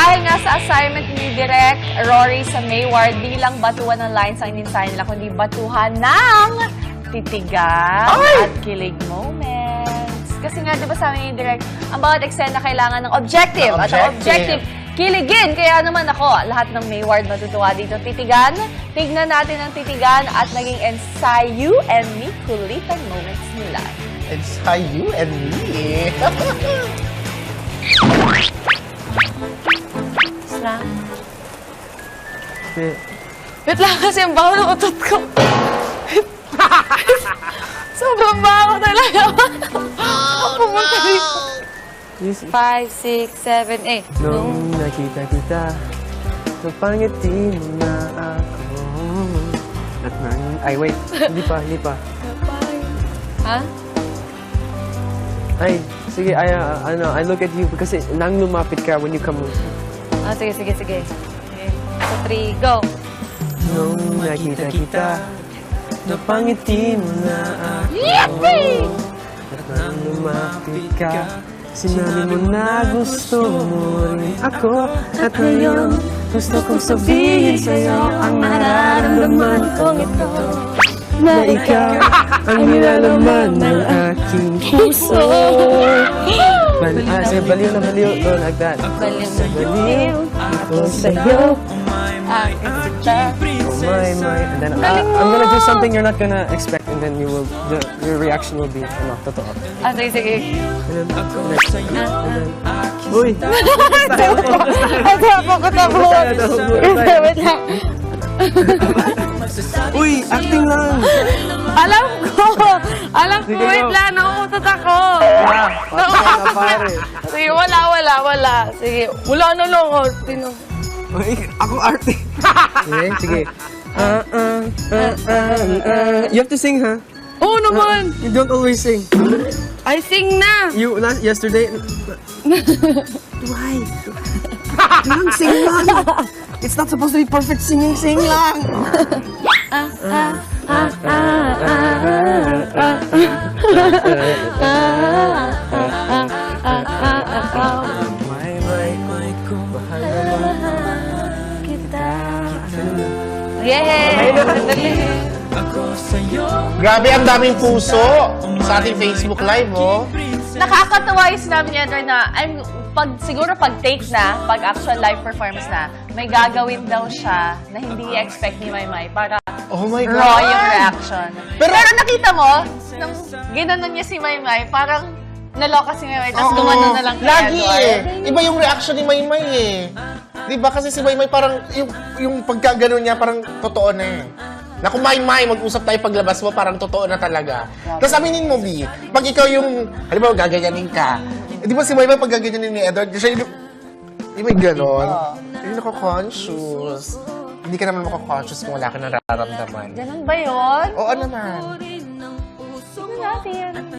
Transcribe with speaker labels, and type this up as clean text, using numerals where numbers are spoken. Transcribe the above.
Speaker 1: Dahil nga sa assignment ni Direk Rory sa Mayward, di lang batuhan ng lines ang ininsayan nila, kundi batuhan ng titigan at kilig moments. Kasi nga, di ba sabi ni Direk, ang bawat eksena kailangan ng objective. At ang objective, kiligin. Kaya naman ako, lahat ng Mayward matutuwa dito. Titigan, tignan natin ang titigan at naging ensayo and me kulitan moments nila.
Speaker 2: Ensayo and me.
Speaker 1: Lang. Wait lang kasi ang baho ng utot ko. Sobrang baho talaga. Pumunta dito. 5, 6, 7, 8.
Speaker 3: Nung nakita kita, napangiti mo na ako. At nang... Ay, wait. Hindi pa.
Speaker 1: Ha?
Speaker 3: Ay, sige, I look at you kasi nang lumapit ka when you come.
Speaker 1: Ah, sige. Okay. So, 3, go.
Speaker 3: Nung nakita kita, napangiti mo na ako.
Speaker 1: Yippee!
Speaker 3: At nang lumapit ka, sinabi mo na gusto mo rin ako. At ngayon, gusto kong sabihin sa'yo ang nararamdaman kong ito. Na ikaw ang nilalaman ng aking puso. Baliw na baliw. Oh, like that. Baliw ako sa'yo.
Speaker 1: Aking sita.
Speaker 3: Oh, my. And then I'm gonna do something you're not gonna expect, and then your reaction will be, ano, totoo.
Speaker 1: Ah, sige.
Speaker 3: And then, uy!
Speaker 1: Tapo. Wait lang.
Speaker 3: Uy! Acting lang!
Speaker 1: Alam ko,
Speaker 3: Sige,
Speaker 1: wait
Speaker 3: go.
Speaker 1: lang, nakukutot ako.
Speaker 3: Pare.
Speaker 1: Sige, wala. Sige, wala na lang, oh.
Speaker 3: Uy, ako arte. Sige. You have to sing, ha?
Speaker 1: Oo naman.
Speaker 3: You don't always sing.
Speaker 1: I sing na.
Speaker 3: You, yesterday... Why? Lang, sing lang! It's not supposed to be perfect singing. Sing lang! May ko, mahal naman kita.
Speaker 1: Yay!
Speaker 2: Grabe, ang daming puso sa ating Facebook Live, oh.
Speaker 1: Nakakatawa yung sinabi niya, Edward, na siguro pag take na, pag actual live performance na, may gagawin daw siya na hindi i-expect ni Maymay para
Speaker 2: Oh my God!
Speaker 1: raw yung reaction.
Speaker 2: Pero
Speaker 1: nakita mo, nung ginanon niya si Maymay, parang naloka si Maymay, tapos gumanon na lang kay
Speaker 2: Lagi
Speaker 1: Edward.
Speaker 2: Iba yung reaction ni Maymay eh. Diba? Kasi si Maymay parang, yung pagkaganon niya parang totoo na eh. Na kung Maymay, mag-usap tayo paglabas mo, parang totoo na talaga. Tapos aminin mo, B, pag ikaw yung, halimbawa, gaganyanin ka. Di ba si Maymay pag gaganyanin ni Edward, siya yung may ganon. Hindi nako-conscious. Hindi ka naman mako-conscious kung wala ka nararamdaman.
Speaker 1: Ganun ba yun?
Speaker 2: Oo naman.
Speaker 1: Tignan natin.